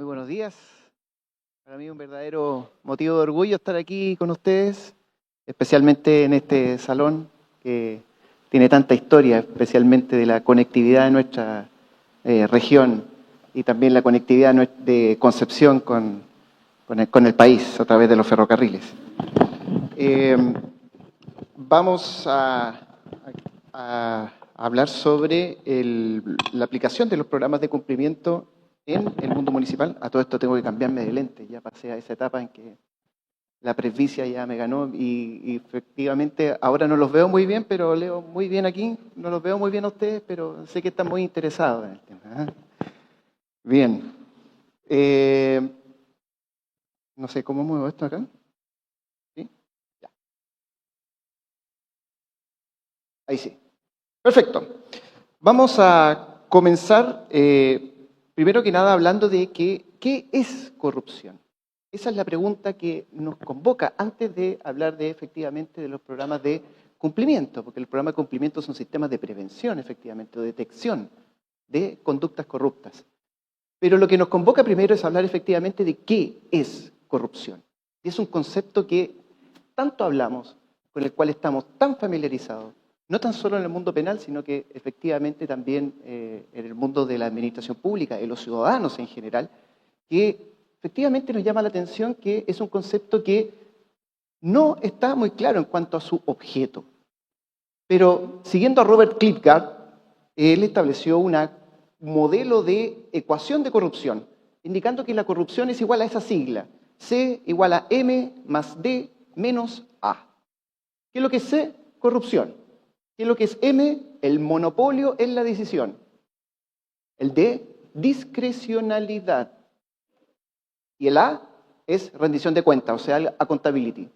buenos días. Para mí es un verdadero motivo de orgullo estar aquí con ustedes, especialmente en este salón que tiene tanta historia, especialmente de la conectividad de nuestra región y también la conectividad de Concepción con el país a través de los ferrocarriles. Vamos a hablar sobre la aplicación de los programas de cumplimiento en el mundo municipal. A todo esto tengo que cambiarme de lente, ya pasé a esa etapa en que la presbicia ya me ganó y efectivamente ahora no los veo muy bien, pero leo muy bien aquí, no los veo muy bien a ustedes, pero sé que están muy interesados en el tema. Bien. No sé cómo muevo esto acá. ¿Sí? Ya. Ahí sí. Perfecto. Vamos a comenzar, primero que nada, hablando de qué es corrupción. Esa es la pregunta que nos convoca antes de hablar efectivamente de los programas de cumplimiento, porque los programas de cumplimiento son sistemas de prevención, efectivamente, o detección de conductas corruptas. Pero lo que nos convoca primero es hablar efectivamente de qué es corrupción. Y es un concepto que tanto hablamos, con el cual estamos tan familiarizados, no tan solo en el mundo penal, sino que efectivamente también en el mundo de la administración pública, de los ciudadanos en general, que efectivamente nos llama la atención que es un concepto que no está muy claro en cuanto a su objeto. Pero siguiendo a Robert Klitgard, él estableció un modelo de ecuación de corrupción, indicando que la corrupción es igual a esa sigla, C igual a M más D menos A. ¿Qué es lo que es C? Corrupción. ¿Qué es lo que es M? El monopolio en la decisión. El D, discrecionalidad. Y el A es rendición de cuentas, o sea, accountability.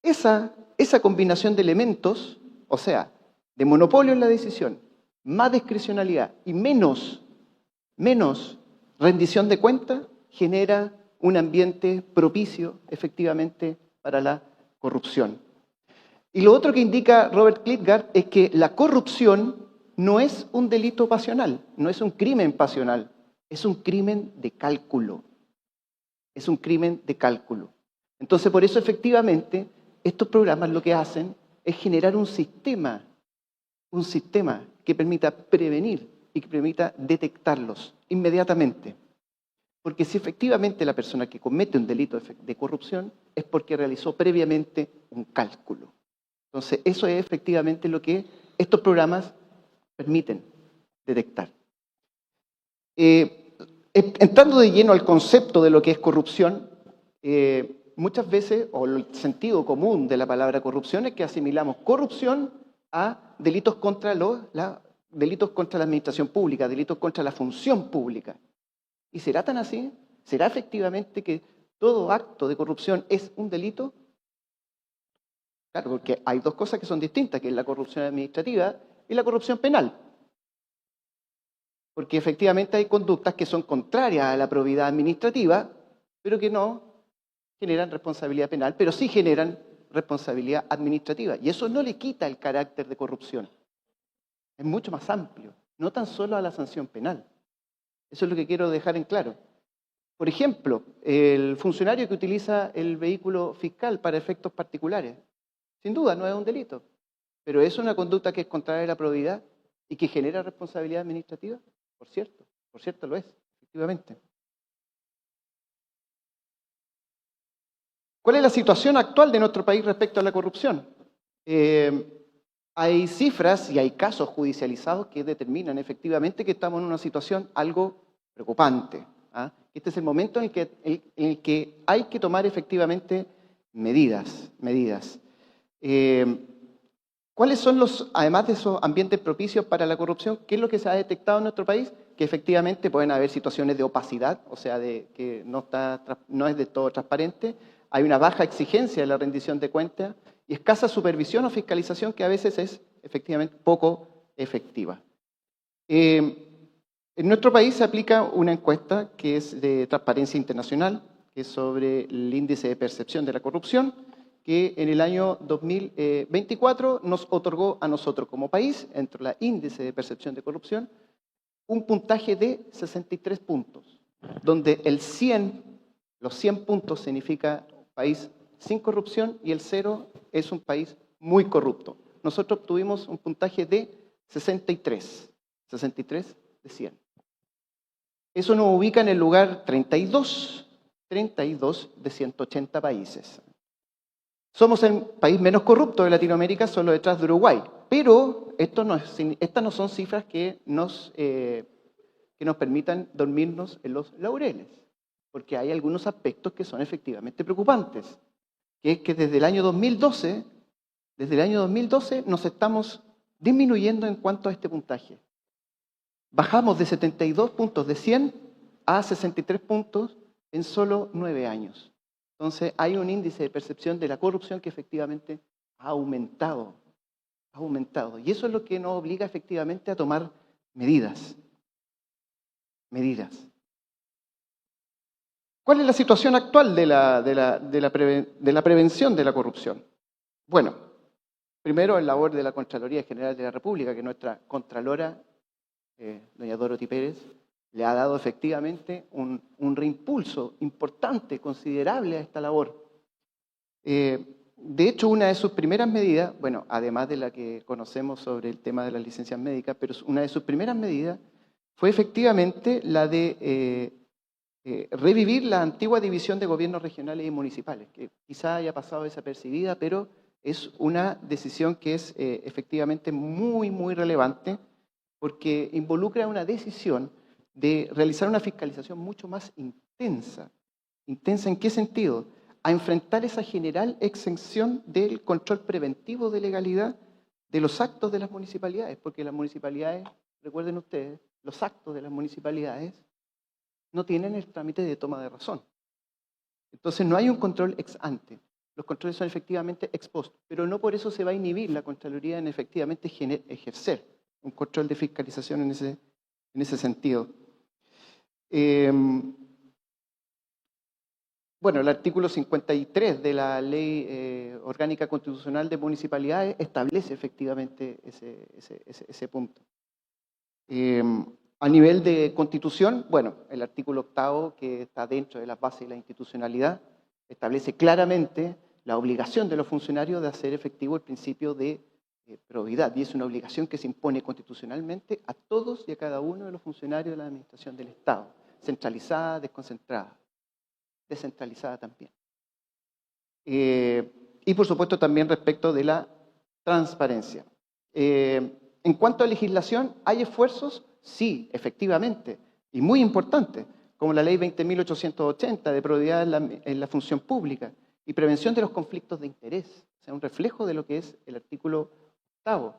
Esa combinación de elementos, o sea, de monopolio en la decisión, más discrecionalidad y menos rendición de cuentas, genera un ambiente propicio, efectivamente, para la corrupción. Y lo otro que indica Robert Klitgard es que la corrupción no es un delito pasional, no es un crimen pasional, es un crimen de cálculo. Es un crimen de cálculo. Entonces, por eso, efectivamente, estos programas lo que hacen es generar un sistema que permita prevenir y que permita detectarlos inmediatamente. Porque si efectivamente la persona que comete un delito de corrupción es porque realizó previamente un cálculo. Entonces, eso es efectivamente lo que estos programas permiten detectar. Entrando de lleno al concepto de lo que es corrupción, muchas veces, o el sentido común de la palabra corrupción es que asimilamos corrupción a delitos contra la administración pública, delitos contra la función pública. ¿Y será tan así? ¿Será efectivamente que todo acto de corrupción es un delito? Claro, porque hay dos cosas que son distintas, que es la corrupción administrativa y la corrupción penal. Porque efectivamente hay conductas que son contrarias a la probidad administrativa, pero que no generan responsabilidad penal, pero sí generan responsabilidad administrativa. Y eso no le quita el carácter de corrupción. Es mucho más amplio, no tan solo a la sanción penal. Eso es lo que quiero dejar en claro. Por ejemplo, el funcionario que utiliza el vehículo fiscal para efectos particulares, sin duda no es un delito, pero es una conducta que es contraria a la probidad y que genera responsabilidad administrativa. Por cierto lo es, efectivamente. ¿Cuál es la situación actual de nuestro país respecto a la corrupción? Hay cifras y hay casos judicializados que determinan efectivamente que estamos en una situación algo preocupante. Este es el momento en el que hay que tomar efectivamente medidas. ¿Cuáles son además de esos ambientes propicios para la corrupción, qué es lo que se ha detectado en nuestro país? Que efectivamente pueden haber situaciones de opacidad, o sea, de que no es de todo transparente, hay una baja exigencia de la rendición de cuentas y escasa supervisión o fiscalización que a veces es efectivamente poco efectiva. En nuestro país se aplica una encuesta que es de Transparencia Internacional, que es sobre el índice de percepción de la corrupción, que en el año 2024 nos otorgó a nosotros como país, entre el índice de percepción de corrupción, un puntaje de 63 puntos. donde el 100, los 100 puntos significa país sin corrupción y el 0 es un país muy corrupto. Nosotros obtuvimos un puntaje de 63, 63 de 100. Eso nos ubica en el lugar 32, 32 de 180 países. Somos el país menos corrupto de Latinoamérica, solo detrás de Uruguay. Pero estas no son cifras que nos permitan dormirnos en los laureles, porque hay algunos aspectos que son efectivamente preocupantes, que es que desde el año 2012 nos estamos disminuyendo en cuanto a este puntaje. Bajamos de 72 puntos de 100 a 63 puntos en solo 9 años. Entonces hay un índice de percepción de la corrupción que efectivamente ha aumentado. Y eso es lo que nos obliga efectivamente a tomar medidas. ¿Cuál es la situación actual de la prevención de la corrupción? Bueno, primero, el labor de la Contraloría General de la República, que nuestra Contralora, doña Dorothy Pérez, le ha dado efectivamente un reimpulso importante, considerable a esta labor. De hecho, una de sus primeras medidas, bueno, además de la que conocemos sobre el tema de las licencias médicas, pero una de sus primeras medidas fue efectivamente la de revivir la antigua división de gobiernos regionales y municipales, que quizá haya pasado desapercibida, pero es una decisión que es efectivamente muy, muy relevante, porque involucra una decisión de realizar una fiscalización mucho más intensa. ¿Intensa en qué sentido? A enfrentar esa general exención del control preventivo de legalidad de los actos de las municipalidades, porque las municipalidades, recuerden ustedes, los actos de las municipalidades no tienen el trámite de toma de razón. Entonces no hay un control ex ante. Los controles son efectivamente ex post, pero no por eso se va a inhibir la Contraloría en efectivamente ejercer un control de fiscalización en ese sentido. Bueno, el artículo 53 de la Ley Orgánica Constitucional de Municipalidades establece efectivamente ese punto. A nivel de Constitución, bueno, el artículo 8, que está dentro de las bases de la institucionalidad, establece claramente la obligación de los funcionarios de hacer efectivo el principio de probidad, y es una obligación que se impone constitucionalmente a todos y a cada uno de los funcionarios de la administración del Estado, centralizada, desconcentrada, descentralizada también. Y por supuesto también respecto de la transparencia. En cuanto a legislación, ¿hay esfuerzos? Sí, efectivamente, y muy importantes, como la Ley 20.880 de probidad en la función pública y prevención de los conflictos de interés, o sea, un reflejo de lo que es el artículo 8.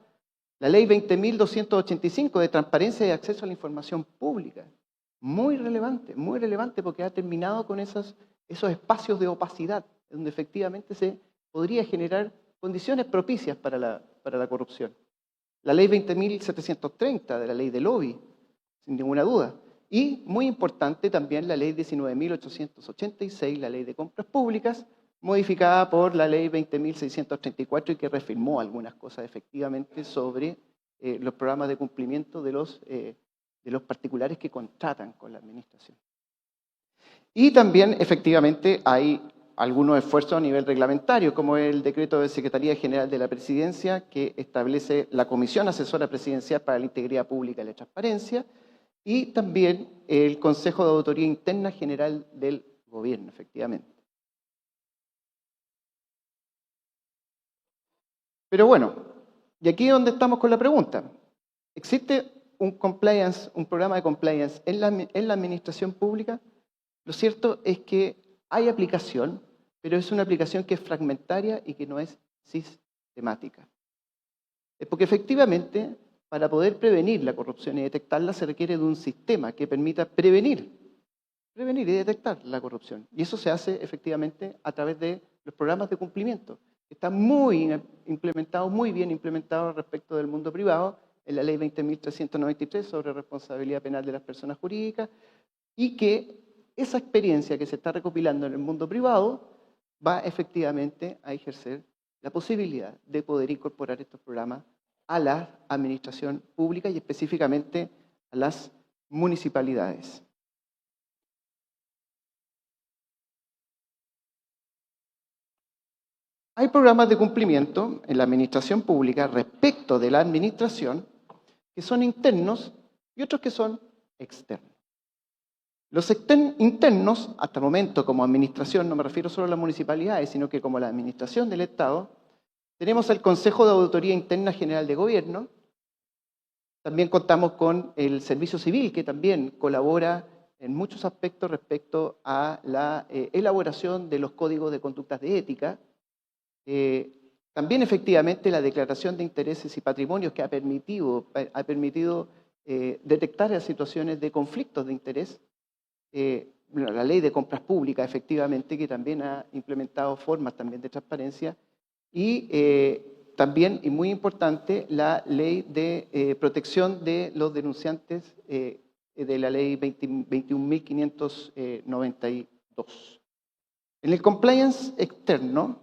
La Ley 20.285 de transparencia y acceso a la información pública, muy relevante porque ha terminado con esos espacios de opacidad, donde efectivamente se podría generar condiciones propicias para la corrupción. La Ley 20.730 de la Ley del Lobby, sin ninguna duda. Y, muy importante, también la Ley 19.886, la Ley de Compras Públicas, modificada por la Ley 20.634 y que reafirmó algunas cosas efectivamente sobre los programas de cumplimiento de los particulares que contratan con la administración. Y también, efectivamente, hay algunos esfuerzos a nivel reglamentario, como el decreto de Secretaría General de la Presidencia, que establece la Comisión Asesora Presidencial para la Integridad Pública y la Transparencia, y también el Consejo de Auditoría Interna General del Gobierno, efectivamente. Pero bueno, y aquí es donde estamos con la pregunta. ¿Existe un programa de compliance en la administración pública? Lo cierto es que hay aplicación, pero es una aplicación que es fragmentaria y que no es sistemática. Es porque efectivamente, para poder prevenir la corrupción y detectarla, se requiere de un sistema que permita prevenir y detectar la corrupción. Y eso se hace efectivamente a través de los programas de cumplimiento. Está muy bien implementado respecto del mundo privado en la Ley 20.393 sobre responsabilidad penal de las personas jurídicas, y que esa experiencia que se está recopilando en el mundo privado va efectivamente a ejercer la posibilidad de poder incorporar estos programas a la administración pública y específicamente a las municipalidades. hay programas de cumplimiento en la administración pública respecto de la administración que son internos y otros que son externos. Los internos, hasta el momento como administración, no me refiero solo a las municipalidades, sino que como la administración del Estado, tenemos el Consejo de Auditoría Interna General de Gobierno. También contamos con el Servicio Civil, que también colabora en muchos aspectos respecto a la elaboración de los códigos de conductas de ética. También efectivamente la declaración de intereses y patrimonios que ha permitido detectar las situaciones de conflictos de interés. La ley de compras públicas efectivamente que también ha implementado formas también de transparencia y también, y muy importante, la ley de protección de los denunciantes de la ley 21.592. En el compliance externo,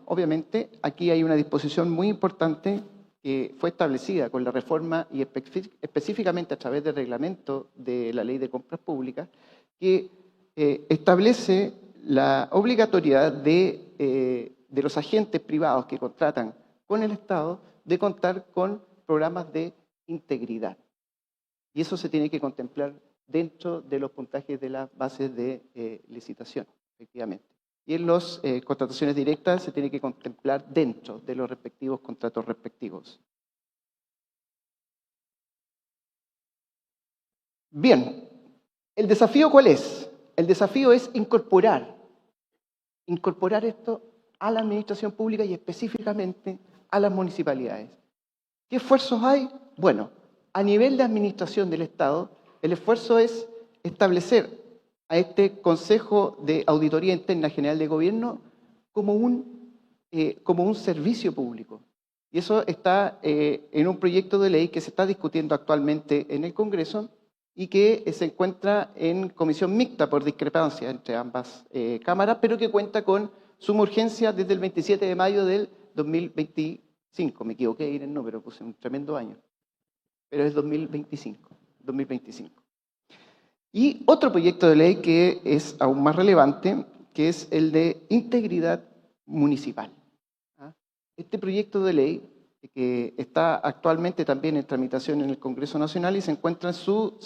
obviamente, aquí hay una disposición muy importante que fue establecida con la reforma y específicamente a través del reglamento de la ley de compras públicas, que establece la obligatoriedad de los agentes privados que contratan con el Estado de contar con programas de integridad. Y eso se tiene que contemplar dentro de los puntajes de las bases de licitación, efectivamente. Y en las contrataciones directas se tiene que contemplar dentro de los respectivos contratos respectivos. Bien, ¿el desafío cuál es? El desafío es incorporar esto a la administración pública y específicamente a las municipalidades. ¿Qué esfuerzos hay? Bueno, a nivel de administración del Estado, el esfuerzo es establecer a este Consejo de Auditoría Interna General de Gobierno como un servicio público. Y eso está en un proyecto de ley que se está discutiendo actualmente en el Congreso y que se encuentra en comisión mixta por discrepancia entre ambas cámaras, pero que cuenta con suma urgencia desde el 27 de mayo del 2025. Me equivoqué de ir en número, puse un tremendo año, pero es 2025. Y otro proyecto de ley que es aún más relevante, que es el de integridad municipal. Este proyecto de ley, que está actualmente también en tramitación en el Congreso Nacional y se encuentra en su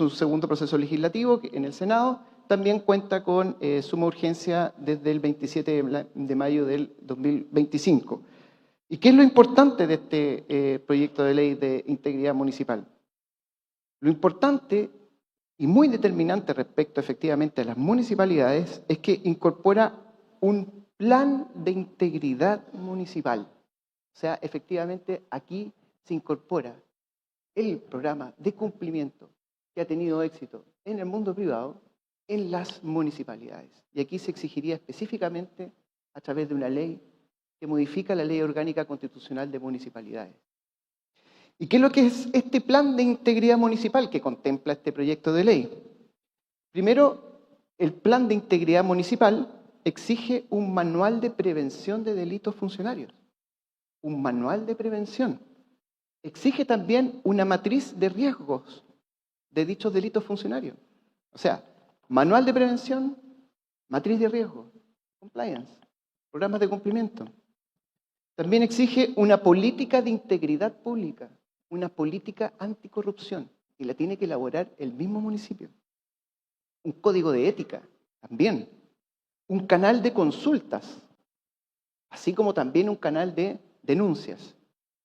segundo proceso legislativo en el Senado, también cuenta con suma urgencia desde el 27 de mayo del 2025. ¿Y qué es lo importante de este proyecto de ley de integridad municipal? Lo importante y muy determinante respecto efectivamente a las municipalidades es que incorpora un plan de integridad municipal. O sea, efectivamente aquí se incorpora el programa de cumplimiento que ha tenido éxito en el mundo privado en las municipalidades. Y aquí se exigiría específicamente a través de una ley que modifica la Ley Orgánica Constitucional de Municipalidades. ¿Y qué es lo que es este plan de integridad municipal que contempla este proyecto de ley? Primero, el plan de integridad municipal exige un manual de prevención de delitos funcionarios. Un manual de prevención. Exige también una matriz de riesgos de dichos delitos funcionarios. O sea, manual de prevención, matriz de riesgos, compliance, programas de cumplimiento. También exige una política de integridad pública, una política anticorrupción, y la tiene que elaborar el mismo municipio. Un código de ética, también. Un canal de consultas, así como también un canal de denuncias,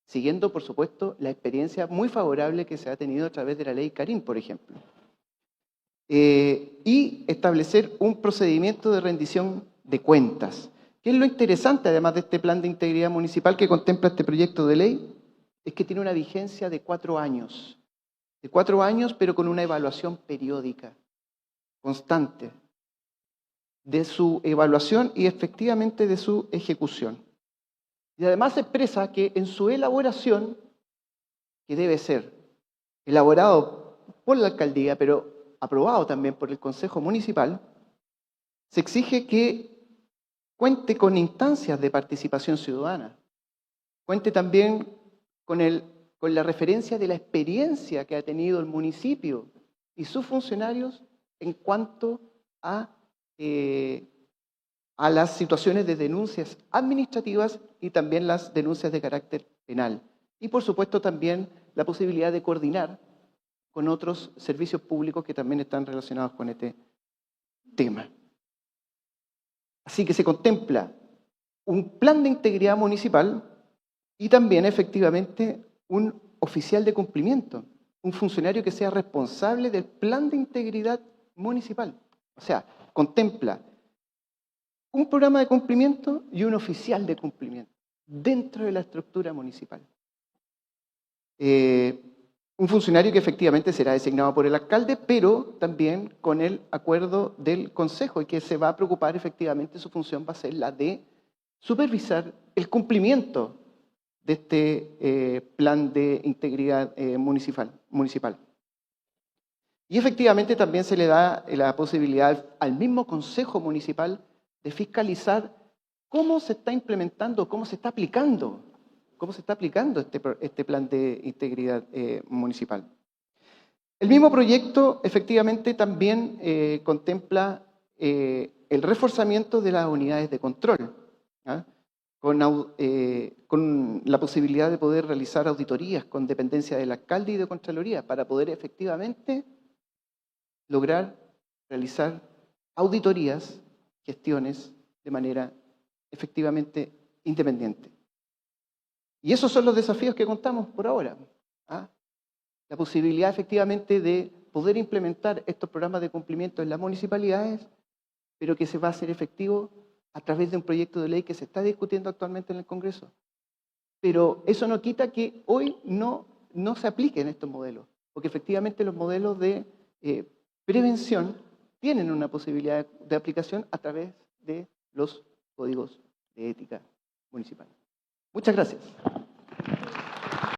siguiendo, por supuesto, la experiencia muy favorable que se ha tenido a través de la ley Karim, por ejemplo. Y establecer un procedimiento de rendición de cuentas. ¿Qué es lo interesante, además de este plan de integridad municipal que contempla este proyecto de ley? Es que tiene una vigencia de 4 años. De 4 años, pero con una evaluación periódica, constante, de su evaluación y efectivamente de su ejecución. Y además expresa que en su elaboración, que debe ser elaborado por la alcaldía, pero aprobado también por el Consejo Municipal, se exige que cuente con instancias de participación ciudadana, cuente también con la referencia de la experiencia que ha tenido el municipio y sus funcionarios en cuanto a a las situaciones de denuncias administrativas y también las denuncias de carácter penal. Y por supuesto también la posibilidad de coordinar con otros servicios públicos que también están relacionados con este tema. Así que se contempla un plan de integridad municipal y también efectivamente un oficial de cumplimiento, un funcionario que sea responsable del plan de integridad municipal. O sea, contempla un programa de cumplimiento y un oficial de cumplimiento dentro de la estructura municipal. Un funcionario que efectivamente será designado por el alcalde, pero también con el acuerdo del consejo y que se va a preocupar efectivamente, su función va a ser la de supervisar el cumplimiento de este plan de integridad municipal. Y efectivamente también se le da la posibilidad al mismo consejo municipal de fiscalizar cómo se está implementando, cómo se está aplicando este plan de integridad municipal. El mismo proyecto efectivamente también contempla el reforzamiento de las unidades de control, ¿ah? Con la posibilidad de poder realizar auditorías con dependencia del alcalde y de Contraloría para poder efectivamente lograr realizar auditorías, gestiones de manera efectivamente independiente. Y esos son los desafíos que contamos por ahora. ¿Ah? La posibilidad efectivamente de poder implementar estos programas de cumplimiento en las municipalidades, pero que se va a hacer efectivo a través de un proyecto de ley que se está discutiendo actualmente en el Congreso. Pero eso no quita que hoy no se apliquen estos modelos, porque efectivamente los modelos de prevención tienen una posibilidad de aplicación a través de los códigos de ética municipal. Muchas gracias.